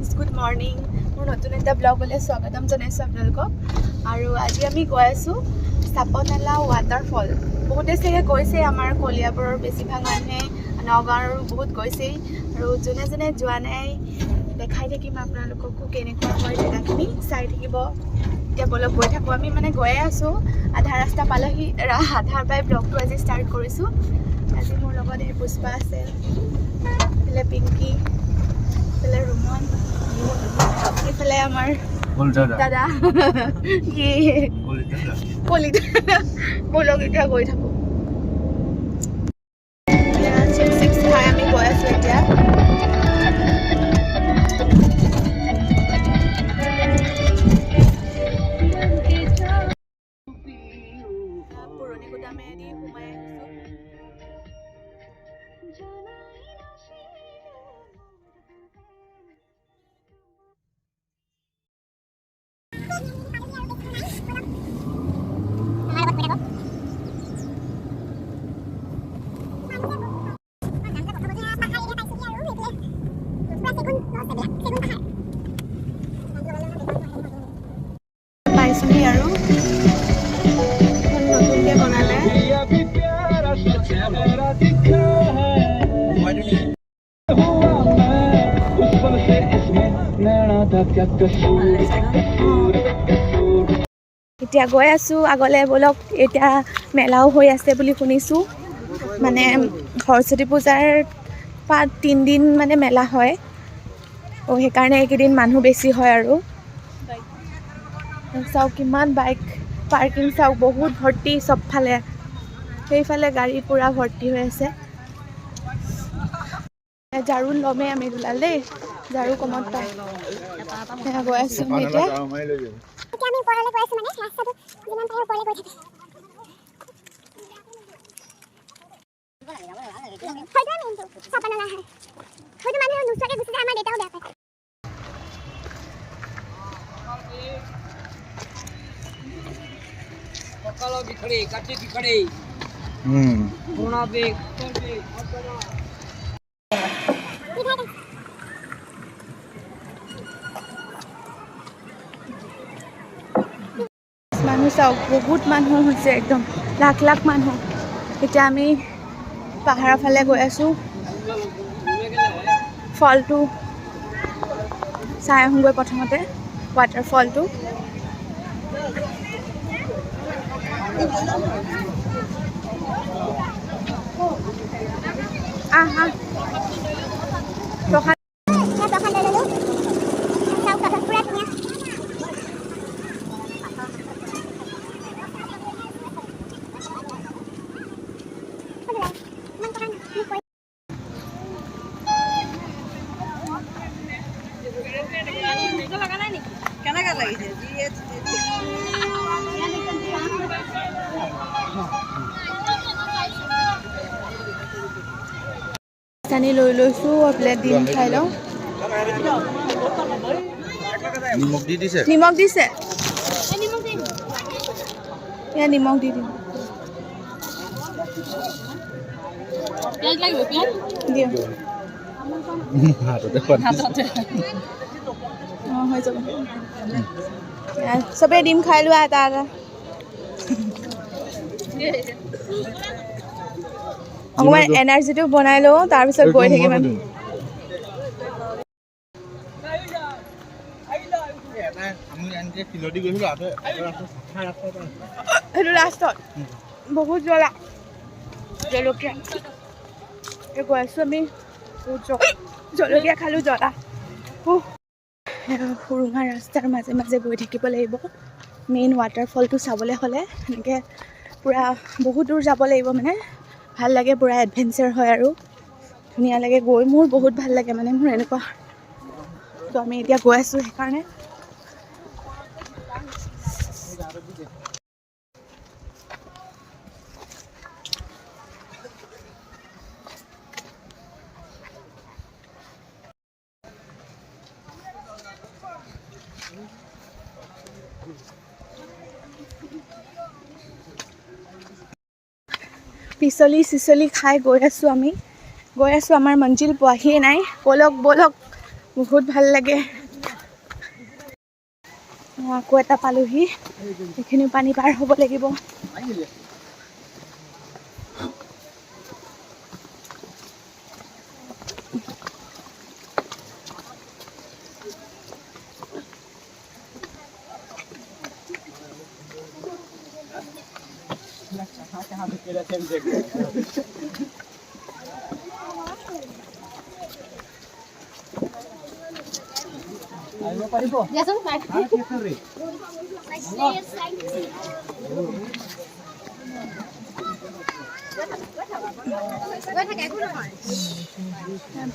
Friends, good morning. মোৰ নতুন এটা ব্লগলৈ স্বাগতম জনাইছোঁ আপোনালোকক। আৰু আজি আমি গৈ আছোঁ চাপনলা ৱাটাৰফল। বহুতে চাগে গৈছে, আমাৰ কলিয়াবৰৰ বেছিভাগ মানুহে, নগাঁৱৰ বহুত গৈছেই। আৰু যোনে যোনে যোৱা নাই দেখাই থাকিম আপোনালোককো কেনেকুৱা হয় জেগাখিনি, চাই থাকিব। এতিয়া বলক গৈ থাকোঁ। আমি মানে গৈয়ে আছোঁ, আধা ৰাস্তা পালেহি, আধাৰ পৰাই ব্লগটো আজি ষ্টাৰ্ট কৰিছোঁ। আজি মোৰ লগত এই পুষ্পা আছে, এইফালে পিংকি, এইফালে ৰুমন, এইফালে আমাৰ দাদা কলিতা। বলক এতিয়া গৈ থাকোঁ। চিপছ খাই আমি গৈ আছোঁ এতিয়া। পুৰণি গোদামেদি সোমাই আহিছোঁ। পাইছোঁহি আৰু নতুনকৈ বনালে। এতিয়া গৈ আছোঁ আগলৈ, বলক। এতিয়া মেলাও হৈ আছে বুলি শুনিছোঁ, মানে সৰস্বতী পূজাৰ 3 দিন মানে মেলা হয়, সেইকাৰণে এইকেইদিন মানুহ বেছি হয়। আৰু চাওক কিমান বাইক পাৰ্কিং, চাওক বহুত ভৰ্তি চবফালে। সেইফালে গাড়ী পূৰা ভৰ্তি হৈ আছে। ঝাৰু ল'মেই আমি দুলাল দেই, ঝাৰু কমত পায়। গৈ আছোঁ আমি এতিয়া। kalau bikhare kache bikhare corona be মানুহ চাওক, বহুত মানুহ হৈছে, একদম লাখ লাখ মানুহ। এতিয়া আমি পাহাৰৰ ফালে গৈ আছোঁ, ফলটো চাই আহোঁগৈ প্ৰথমতে, ৱাটাৰফলটো। পানী লৈ লৈছোঁ, প্লেট ডিম খাই লওঁ। নিমখ দিছে, এয়া নিমখ দি দিম। দিয়ক, অঁ হৈ যাব। চবেই ডিম খাই লোৱা এটা এটা। অকণমান এনাৰ্জিটো বনাই লওঁ, তাৰপিছত গৈ থাকিম আমি। সেইটো লাষ্টত বহুত জ্বলা জলকীয়া গৈ আছোঁ আমি। জলকীয়া খালোঁ, জ্বলা। সুৰুঙা ৰাস্তাৰ মাজে মাজে গৈ থাকিব লাগিব। মেইন ৱাটাৰফলটো চাবলৈ হ'লে এনেকৈ পূৰা বহুত দূৰ যাব লাগিব, মানে ভাল লাগে, পূৰা এডভেঞ্চাৰ হয় আৰু ধুনীয়া লাগে গৈ। মোৰ বহুত ভাল লাগে, মানে মোৰ এনেকুৱা। তো আমি এতিয়া গৈ আছোঁ সেইকাৰণে। পিছলি চিচলি খাই গৈ আছোঁ আমি, আমাৰ মঞ্জিল পোৱাহিয়ে নাই। বলক বহুত ভাল লাগে। আকৌ এটা পালোহি, এইখিনি পানী পাৰ হ'ব লাগিব।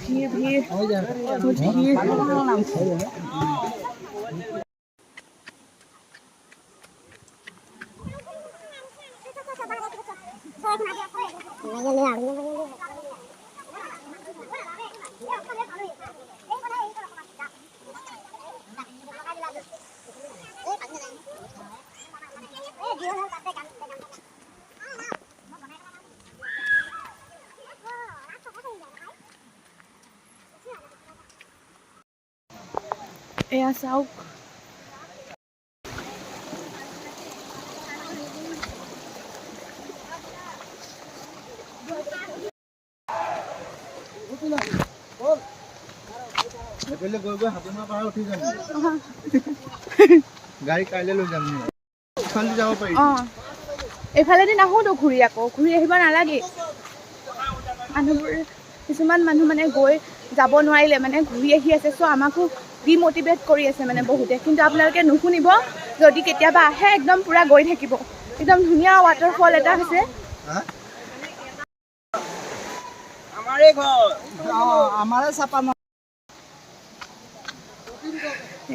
ভিৰ ভিৰ বহুত ভিৰ। এয়া চাওক, গাড়ী কাইলৈ লৈ যাম। যাব পাৰি। এইফালেদি নাহোঁতো ঘূৰি, আকৌ ঘূৰি আহিব নালাগে। মানুহবোৰ কিছুমান মানুহ মানে গৈ যাব নোৱাৰিলে মানে ঘূৰি আহি আছে, চ' আমাকো ডিম'টিভেট কৰি আছে মানে বহুতে। কিন্তু আপোনালোকে নুশুনিব, যদি কেতিয়াবা আহে একদম পূৰা গৈ থাকিব। একদম ধুনীয়া ৱাটাৰফল এটা আছে।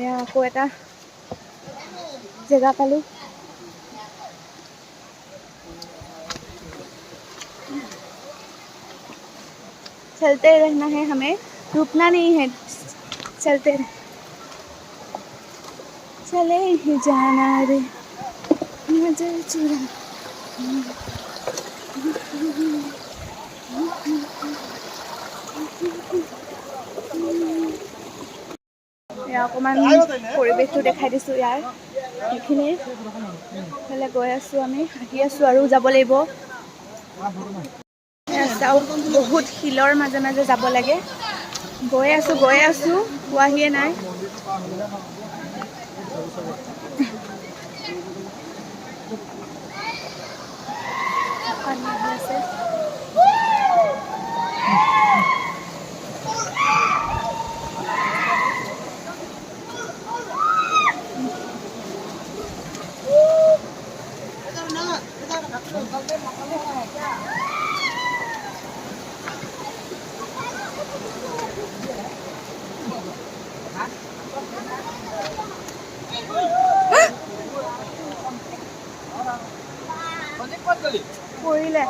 এয়া আকৌ এটা জেগা পালোঁ। चलते रहना है, हमें रुकना नहीं है, चलते रह, चले ही जाना रे नजर चुरा। অকণমান পৰিৱেশটো দেখাই দিছোঁ ইয়াৰ। সেইখিনি ফালে গৈ আছোঁ, আমি আহি আছোঁ আৰু যাব লাগিব। ৰাস্তাও বহুত শিলৰ মাজে মাজে যাব লাগে। গৈ আছোঁ পোৱাহিয়ে নাই। পানী আহি আছে। পৰিলে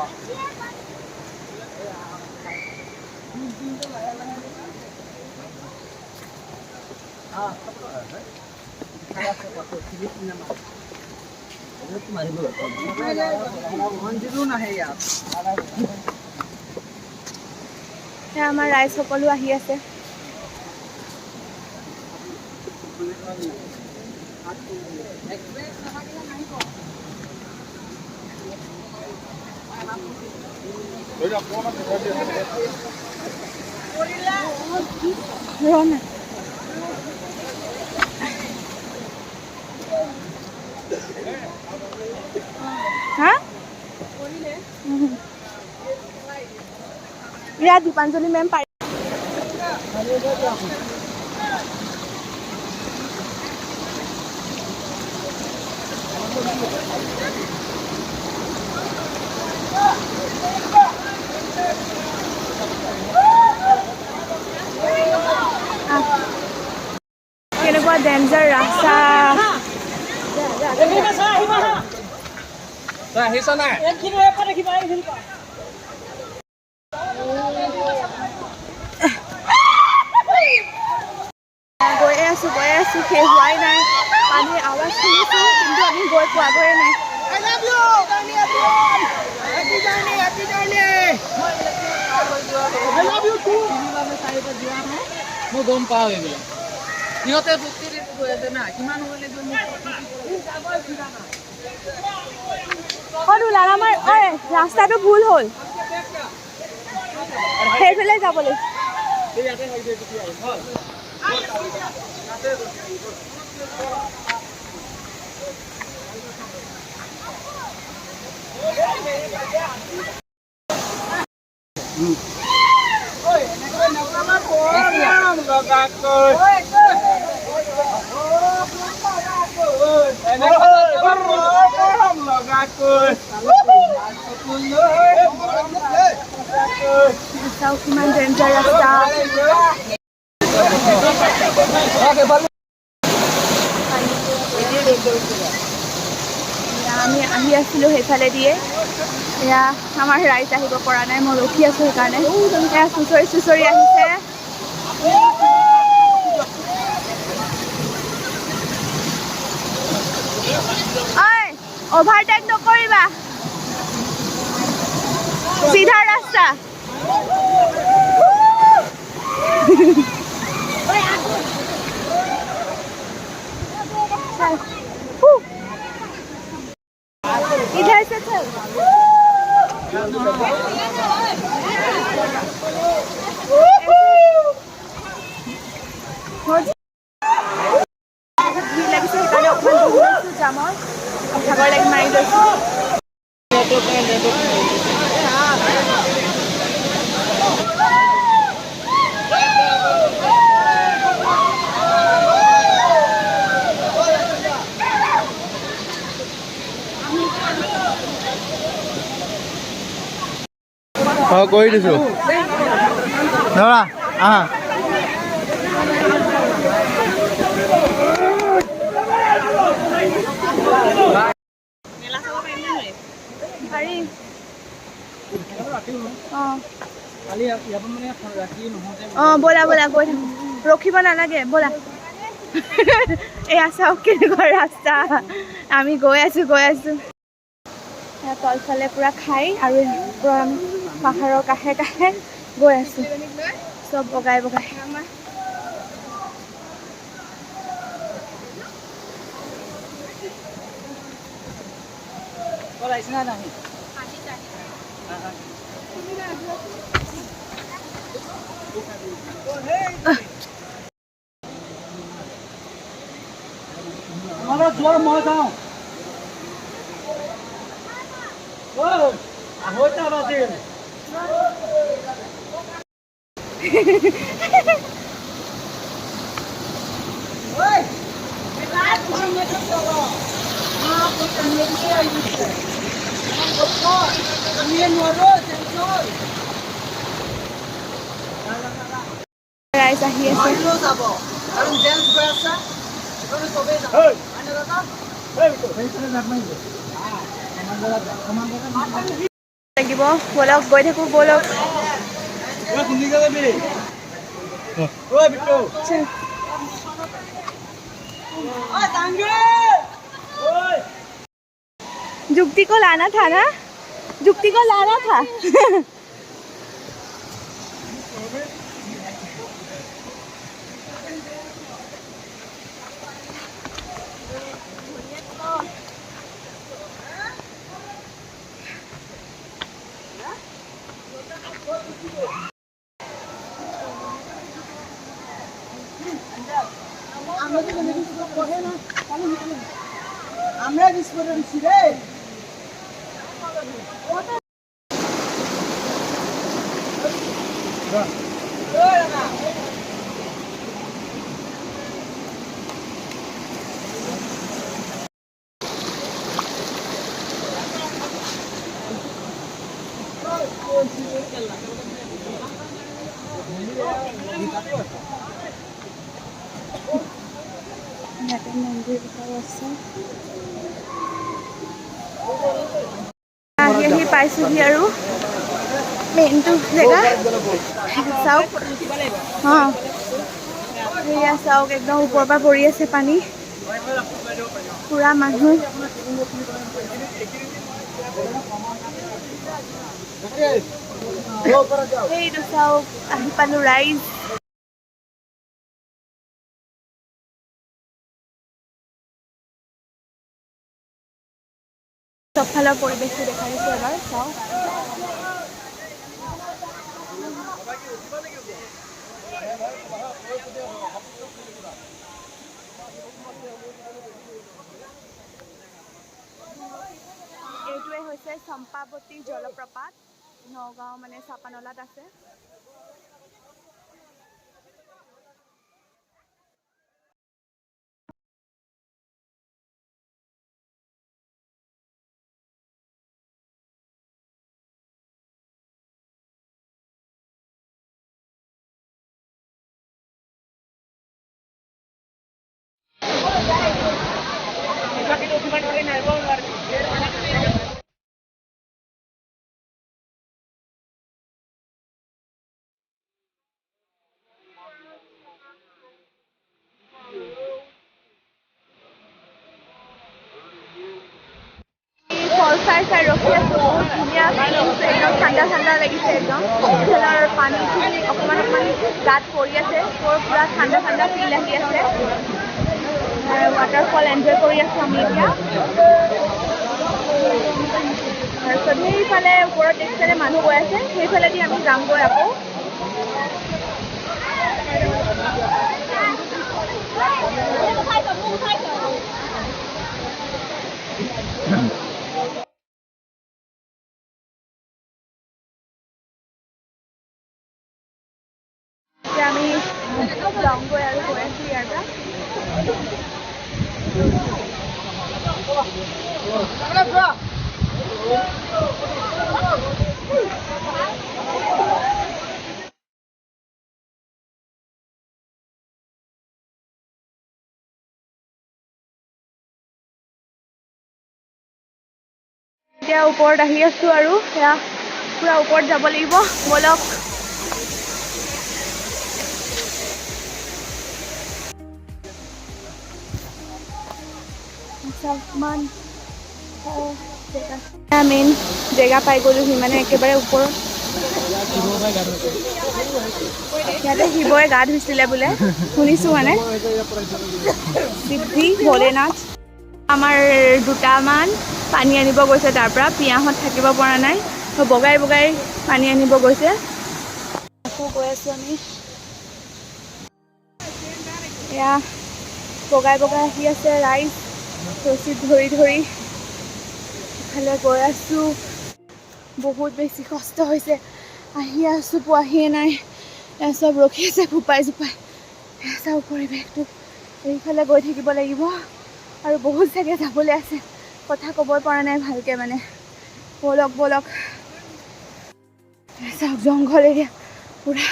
আমাৰ ৰাইজ সকলো আহি আছে। Rona. Hah? Ya, Dipanjali ma'am. কেনেকুৱা ডেঞ্জাৰ ৰাস্তা। গৈ আছোঁ শেষ হোৱাই নাই। পানীৰ আৱাজ শুনিছোঁ, কিন্তু আমি গৈ পোৱাগৈয়ে নাই। মই গম পাওঁ এইবিলাক সিহঁতে প্ৰত্যেকে কৈ আছে না কিমান হ'লে আমাৰ ৰাস্তাটো ভুল হ'ল সেইফালে যাবলৈ চাওক কিমান ডেঞ্জাৰ ৰাস্তা আমি আহি আছিলোঁ সেইফালে দিয়ে এয়া আমাৰ ৰাইজ আহিব পৰা নাই মই ৰখি আছোঁ সেইকাৰণে এয়া চুঁচৰি আহিছে ঐ অভাৰটেক নকৰিবা চিধা ৰাস্তা इधर से चल ভাগৰ লাগি মাৰি লৈছোঁ কৰি দিছোঁ ধৰা আহা পাৰি ব'লা ব'লা গৈ থাকোঁ ৰখিব নালাগে ব'লা এয়া চাওক কেনেকুৱা ৰাস্তা আমি গৈ আছোঁ তলফালে পূৰা খাই আৰু পূৰা আমি পাহাৰৰ কাষে কাষে গৈ আছোঁ চব বগাই যোৱাৰ মই যাওঁ আহৈটা বাজিল ৰাইজ আহি আছে লাগিব ব'লক গৈ থাকোঁ ব'লক जुक्ति को लाना था ना जुक्ति को लाना था আমরা বিস্ফোরণ ছিল ইয়াতে মন্দিৰ এটাও আছে আহি পাইছোহি আৰু মেইনটো জেগা চাওক এয়া চাওক একদম ওপৰৰ পৰা পৰি আছে পানী পুৰা মানুহ এইটো চাওক আহি পালো ৰাইজ চবফালৰ পৰিৱেশটো দেখাই দিছোঁ এবাৰ চাওক। এইটোৱে হৈছে চম্পাৱতী জলপ্ৰপাত, নগাঁও মানে চাপানলাত আছে। ফল চাই চাই ৰখি আছোঁ, বহুত ধুনীয়া লাগিছে, একদম ঠাণ্ডা ঠাণ্ডা লাগিছে একদম। খেলৰ পানীখিনি অকণমান অকণমান গাত পৰি আছে, পুৰা ঠাণ্ডা ঠাণ্ডা ফিল আহি আছে। ৱাটাৰফল এনজয় কৰি আছোঁ আমি এতিয়া। তাৰপিছত সেইফালে ওপৰত দেখিছেনে মানুহ গৈ আছে, সেইফালেদি আমি যামগৈ আকৌ। এতিয়া আমি যাওঁগৈ আৰু গৈ আছোঁ ইয়াৰ পৰা। এতিয়া ওপৰত আহি আছোঁ আৰু সেয়া পুৰা ওপৰত যাব লাগিব, ব'লক। মেইন জেগা পাই গ'লোহি, মানে একেবাৰে ওপৰত। ইয়াতে শিৱই গা ধুইছিলে বোলে, শুনিছোঁ মানে। সিদ্ধি ভোলেনাথ। আমাৰ দুটামান পানী আনিব গৈছে তাৰ পৰা, পিয়াহত থাকিব পৰা নাই, বগাই বগাই পানী আনিব গৈছে। আকৌ গৈ আছোঁ আমি, এয়া বগাই বগাই আহি আছে ৰাইজ, ৰছীত ধৰি ধৰি ইফালে গৈ আছোঁ। বহুত বেছি কষ্ট হৈছে, আহি আছোঁ পোৱাহিয়ে নাই, এয়া চব ৰখি আছে ফোপাই জোপাই। চাওক পৰিৱেশটো, এইফালে গৈ থাকিব লাগিব আৰু বহুত জেগা যাবলৈ আছে, কথা ক'বই পৰা নাই ভালকৈ মানে। ব'লক ব'লক, চাওক জংঘল এৰিয়া পুৰা।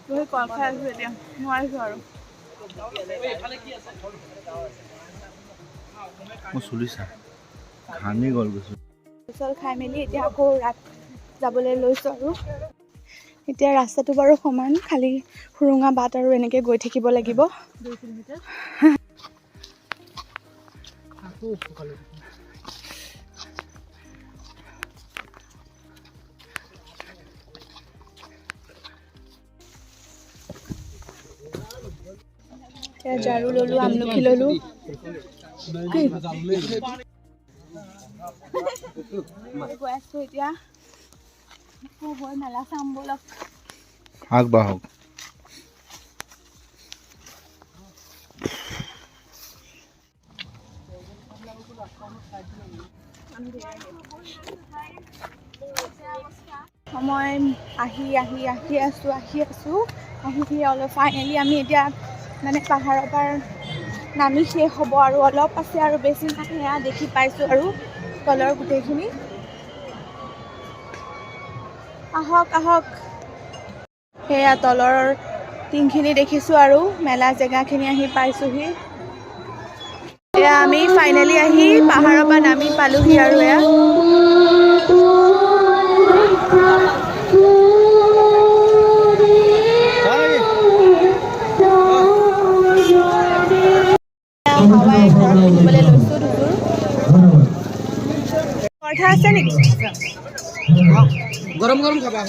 বহুত কল খাই আছোঁ এতিয়া, নোৱাৰিছোঁ আৰু। চুলিছা ঘামি গ'ল গৈছোঁ। চল খাই মেলি এতিয়া আকৌ ৰাত যাবলৈ লৈছোঁ আৰু। এতিয়া ৰাস্তাটো বাৰু সমান, খালি সুৰুঙা বাট আৰু এনেকৈ গৈ থাকিব লাগিব। 2 কিলোমিটাৰ। ঝাৰু ল'লোঁ, আমলখি ল'লোঁ। গৈ আছোঁ এতিয়া মেলা চাম, ব'লক। আগবাঢ়ক। সময় আহি আছোঁ আহি অলপ ফাইনেলি আমি এতিয়া মানে পাহাৰৰ পৰা নামি শেষ হ'ব আৰু অলপ আছে আৰু বেছি নাই। সেয়া দেখি পাইছোঁ আৰু তলৰ গোটেইখিনি। আহক আহক, সেয়া তলৰ টিংখিনি দেখিছোঁ আৰু মেলা জেগাখিনি আহি পাইছোঁহি। এয়া আমি ফাইনেলি আহি পাহাৰৰ পৰা নামি পালোহি আৰু এয়া হাৱাই ঘৰত পিন্ধিবলৈ লৈছোঁ দুযোৰ। পৰঠা আছে নেকি? গৰম গৰম খাবা।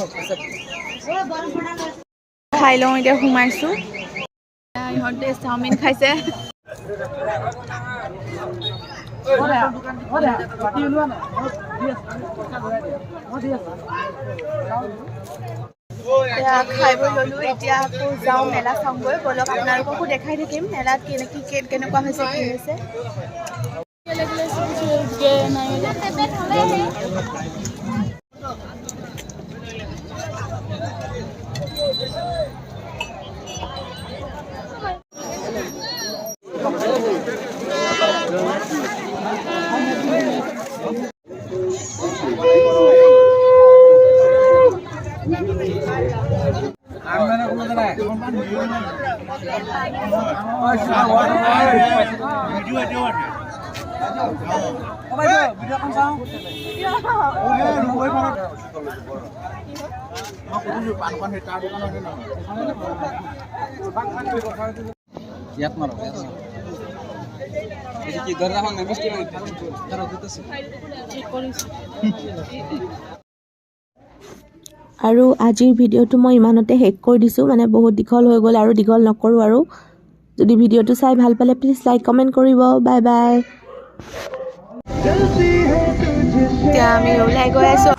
খাই লওঁ, এতিয়া সোমাইছোঁ। ইহঁতে চাওমিন খাইছে। এতিয়া খাই বৈ ল'লোঁ এতিয়া আকৌ যাওঁ মেলা চাওঁগৈ ব'লক আপোনালোককো দেখাই থাকিম মেলাত কেনেকুৱা হৈছে কি হৈছে আৰু আজিৰ ভিডিঅ'টো মই ইমানতে শেষ কৰি দিছোঁ মানে বহুত দীঘল হৈ গ'ল আৰু দীঘল নকৰোঁ আৰু যদি ভিডিঅ'টো চাই ভাল পালে প্লিজ লাইক কমেণ্ট কৰিব বাই বাই এতিয়া আমি ওলাই গৈ আছোঁ